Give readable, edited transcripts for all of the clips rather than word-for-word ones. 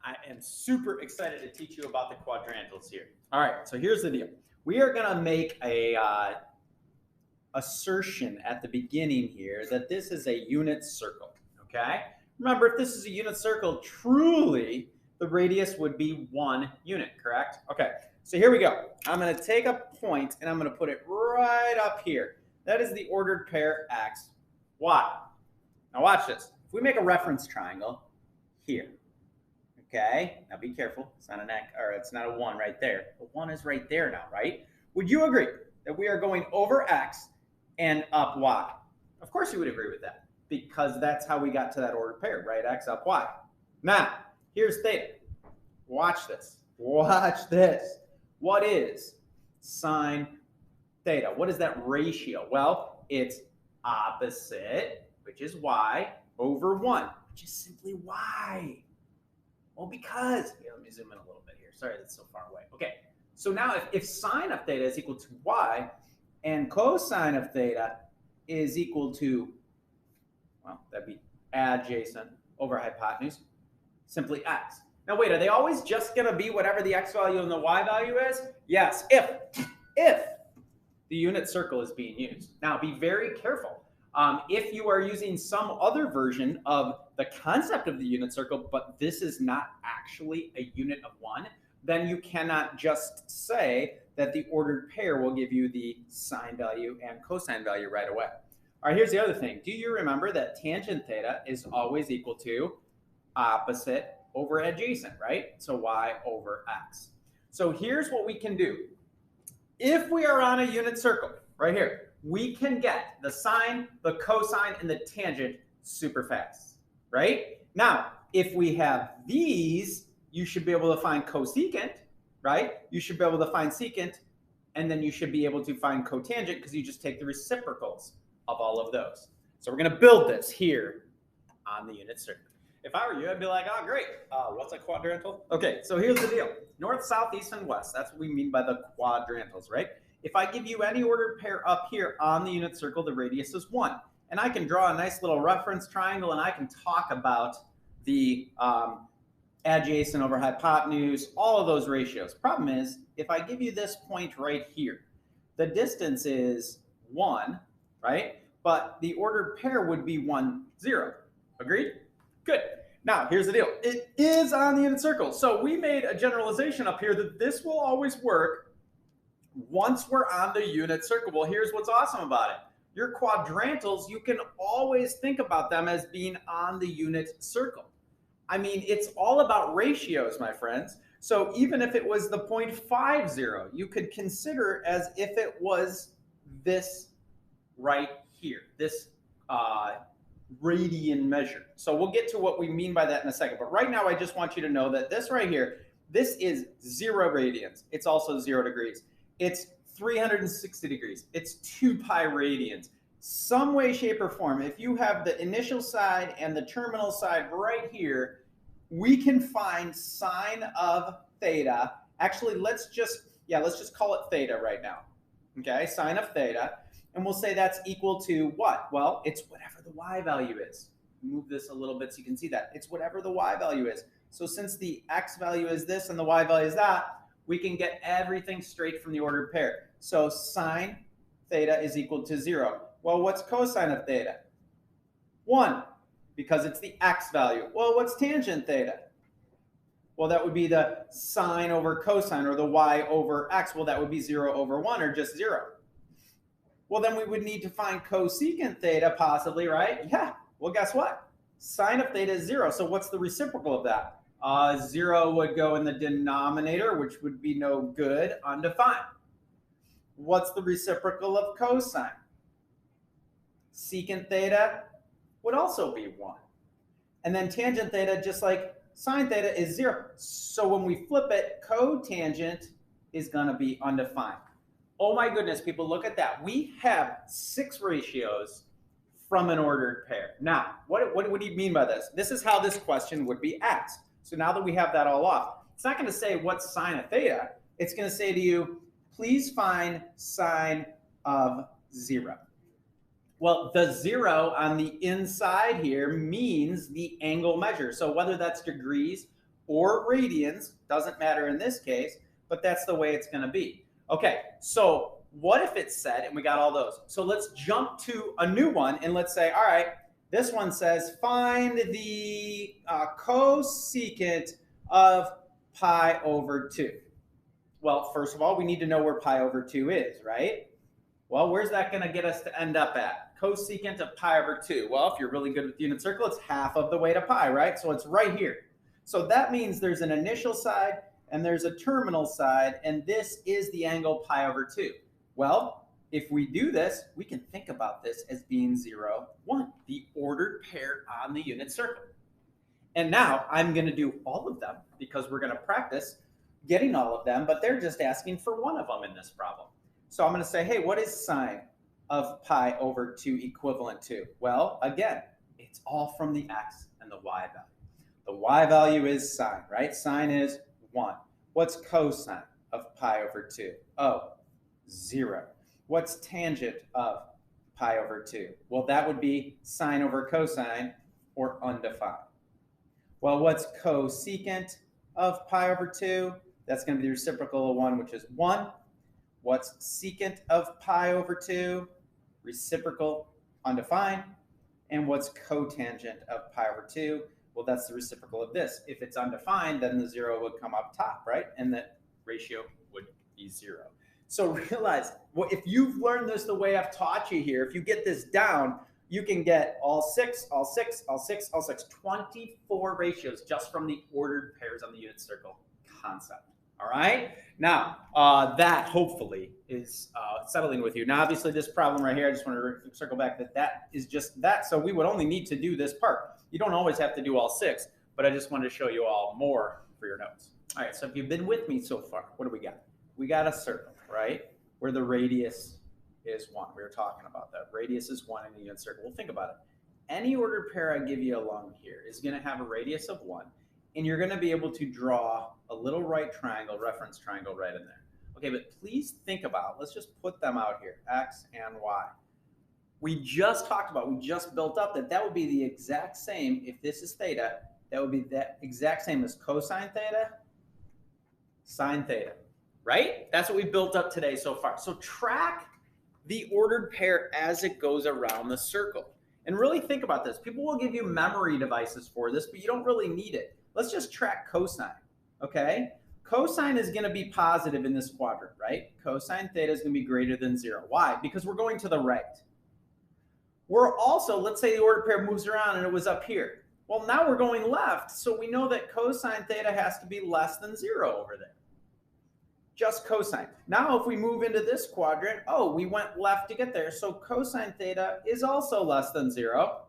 I am super excited to teach you about the quadrantals here. All right, so here's the deal. We are going to make a assertion at the beginning here that this is a unit circle, okay? Remember, if this is a unit circle, truly the radius would be 1 unit, correct? Okay, so here we go. I'm going to take a point and I'm going to put it right up here. That is the ordered pair x, y. Now watch this. If we make a reference triangle here, okay? Now be careful. It's not an x, or it's not a 1 right there. The 1 is right there now, right? Would you agree that we are going over x and up y? Of course you would agree with that, because that's how we got to that ordered pair, right? X up y. Now, here's theta. Watch this. Watch this. What is sine theta? What is that ratio? Well, it's opposite, which is y, over 1, which is simply y. Well, because, here, let me zoom in a little bit here. Sorry, that's so far away. Okay, so now if sine of theta is equal to y, and cosine of theta is equal to, well, that'd be adjacent over hypotenuse, simply x. Now wait, are they always just going to be whatever the x value and the y value is? Yes, if the unit circle is being used. Now be very careful. If you are using some other version of the concept of the unit circle, but this is not actually a unit of 1, then you cannot just say that the ordered pair will give you the sine value and cosine value right away. All right, here's the other thing. Do you remember that tangent theta is always equal to opposite over adjacent, right? So y over x. So here's what we can do. If we are on a unit circle, right here, we can get the sine, the cosine, and the tangent super fast, right? Now, if we have these, you should be able to find cosecant, right? You should be able to find secant, and then you should be able to find cotangent because you just take the reciprocals of all of those. So we're going to build this here on the unit circle. If I were you, I'd be like, oh, great. What's a quadrantal? Okay, so here's the deal. North, south, east, and west. That's what we mean by the quadrantals, right? If I give you any ordered pair up here on the unit circle, the radius is 1. And I can draw a nice little reference triangle, and I can talk about the adjacent over hypotenuse, all of those ratios. Problem is, if I give you this point right here, the distance is 1, right? But the ordered pair would be 1, 0. Agreed? Good. Now, here's the deal. It is on the unit circle. So we made a generalization up here that this will always work once we're on the unit circle. Well, here's what's awesome about it. Your quadrantals, you can always think about them as being on the unit circle. I mean, it's all about ratios, my friends. So even if it was the 0.50, you could consider as if it was this right here, this radian measure. So we'll get to what we mean by that in a second. But right now, I just want you to know that this right here, this is 0 radians. It's also 0 degrees. It's 360 degrees. It's 2 pi radians. Some way, shape, or form, if you have the initial side and the terminal side right here, we can find sine of theta. Actually, let's just call it theta right now. Okay, sine of theta. And we'll say that's equal to what? Well, it's whatever the y value is. Move this a little bit so you can see that. It's whatever the y value is. So since the x value is this and the y value is that, we can get everything straight from the ordered pair. So sine theta is equal to 0. Well, what's cosine of theta? 1, because it's the x value. Well, what's tangent theta? Well, that would be the sine over cosine, or the y over x. Well, that would be 0 over 1, or just 0. Well, then we would need to find cosecant theta, possibly, right? Yeah. Well, guess what? Sine of theta is 0. So what's the reciprocal of that? 0 would go in the denominator, which would be no good, undefined. What's the reciprocal of cosine? Secant theta would also be 1. And then tangent theta, just like sine theta, is 0. So when we flip it, cotangent is going to be undefined. Oh my goodness, people, look at that. We have 6 ratios from an ordered pair. Now, what do you mean by this? This is how this question would be asked. So now that we have that all off, it's not going to say what's sine of theta. It's going to say to you, please find sine of 0. Well, the 0 on the inside here means the angle measure. So whether that's degrees or radians, doesn't matter in this case, but that's the way it's going to be. Okay, so what if it said, and we got all those. So let's jump to a new one and let's say, all right, this one says find the cosecant of pi over 2. Well, first of all, we need to know where pi over 2 is, right? Well, where's that going to get us to end up at? Cosecant of pi over 2. Well, if you're really good with the unit circle, it's half of the way to pi, right? So it's right here. So that means there's an initial side and there's a terminal side, and this is the angle pi over 2. Well, if we do this, we can think about this as being 0, 1, the ordered pair on the unit circle. And now I'm going to do all of them because we're going to practice getting all of them, but they're just asking for one of them in this problem. So I'm going to say, hey, what is sine of pi over 2 equivalent to? Well, again, it's all from the x and the y value. The y value is sine, right? Sine is 1. What's cosine of pi over 2? Oh, 0. What's tangent of pi over 2? Well, that would be sine over cosine, or undefined. Well, what's cosecant of pi over 2? That's going to be the reciprocal of 1, which is 1. What's secant of pi over 2? Reciprocal, undefined. And what's cotangent of pi over 2? Well, that's the reciprocal of this. If it's undefined, then the 0 would come up top, right? And the ratio would be 0. So realize, well, if you've learned this the way I've taught you here, if you get this down, you can get all 6, all 6, all 6, all 6, 24 ratios just from the ordered pairs on the unit circle concept. All right. Now, that hopefully is settling with you. Now, obviously, this problem right here, I just want to circle back that is just that. So we would only need to do this part. You don't always have to do all 6, but I just wanted to show you all more for your notes. All right. So if you've been with me so far, what do we got? We got a circle, right, where the radius is 1. We were talking about that. Radius is 1 in the unit circle. Well, think about it. Any ordered pair I give you along here is going to have a radius of 1. And you're going to be able to draw a little right triangle, reference triangle right in there. Okay, but please think about, let's just put them out here, x and y. We just talked about, we just built up that would be the exact same, if this is theta, that would be that exact same as cosine theta, sine theta, right? That's what we built up today so far. So track the ordered pair as it goes around the circle. And really think about this. People will give you memory devices for this, but you don't really need it. Let's just track cosine, okay? Cosine is going to be positive in this quadrant, right? Cosine theta is going to be greater than 0. Why? Because we're going to the right. We're also, let's say the ordered pair moves around and it was up here. Well, now we're going left, so we know that cosine theta has to be less than 0 over there. Just cosine. Now, if we move into this quadrant, oh, we went left to get there, so cosine theta is also less than 0.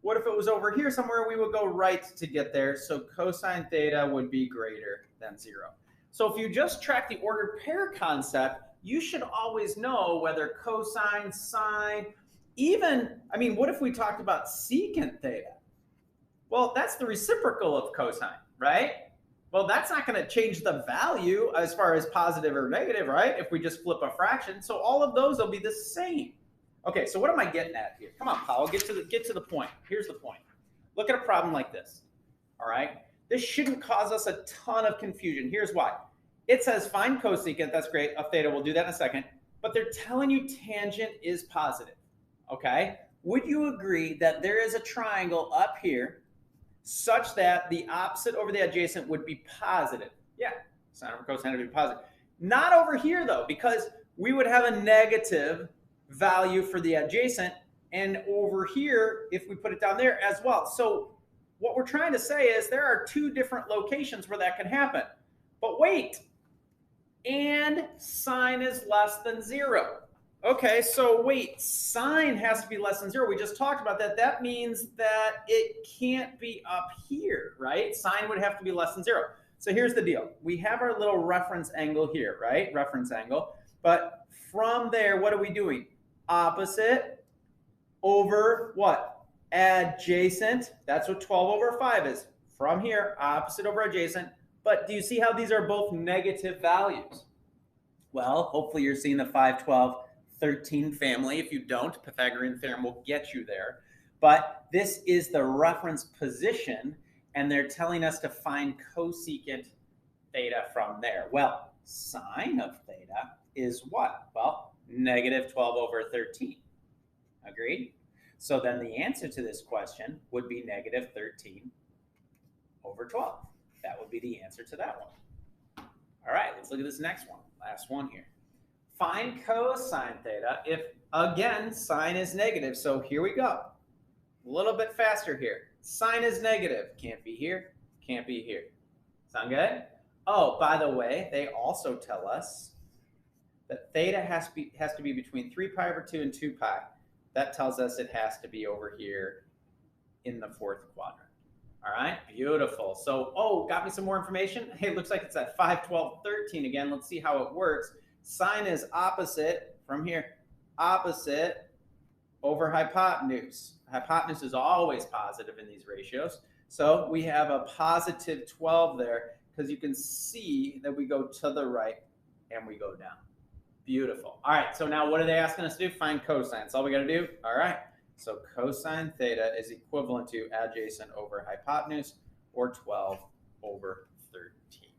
What if it was over here somewhere? We would go right to get there, so cosine theta would be greater than 0. So if you just track the ordered pair concept, you should always know whether cosine, sine, even, I mean, what if we talked about secant theta? Well, that's the reciprocal of cosine, right? Well, that's not going to change the value as far as positive or negative, right? If we just flip a fraction. So all of those will be the same. Okay, so what am I getting at here? Come on, Powell, get to the point. Here's the point. Look at a problem like this, all right? This shouldn't cause us a ton of confusion. Here's why. It says find cosecant, that's great, of theta, we'll do that in a second, but they're telling you tangent is positive, okay? Would you agree that there is a triangle up here such that the opposite over the adjacent would be positive? Yeah, sine over cosine would be positive. Not over here, though, because we would have a negative value for the adjacent, and over here, if we put it down there as well. So what we're trying to say is there are 2 different locations where that can happen. But wait, and sine is less than 0. Okay, so wait, sine has to be less than 0. We just talked about that. That means that it can't be up here, right? Sine would have to be less than 0. So here's the deal. We have our little reference angle here, right? Reference angle. But from there, what are we doing? Opposite over what? Adjacent. That's what 12 over 5 is. From here, opposite over adjacent. But do you see how these are both negative values? Well, hopefully you're seeing the 5, 12, 13 family. If you don't, Pythagorean theorem will get you there. But this is the reference position. and they're telling us to find cosecant theta from there. Well, sine of theta is what? Well, negative 12 over 13. Agreed? So then the answer to this question would be negative 13 over 12. That would be the answer to that one. All right, let's look at this next one. Last one here. Find cosine theta if, again, sine is negative. So here we go. A little bit faster here. Sine is negative. Can't be here. Can't be here. Sound good? Oh, by the way, they also tell us that theta has to be between 3 pi over 2 and 2 pi. That tells us it has to be over here in the fourth quadrant. All right, beautiful. So, oh, got me some more information? Hey, it looks like it's at 5, 12, 13 again. Let's see how it works. Sine is opposite from here, opposite over hypotenuse. Hypotenuse is always positive in these ratios. So we have a positive 12 there because you can see that we go to the right and we go down. Beautiful. All right, so now what are they asking us to do? Find cosine. That's all we got to do. All right, so cosine theta is equivalent to adjacent over hypotenuse, or 12 over 13.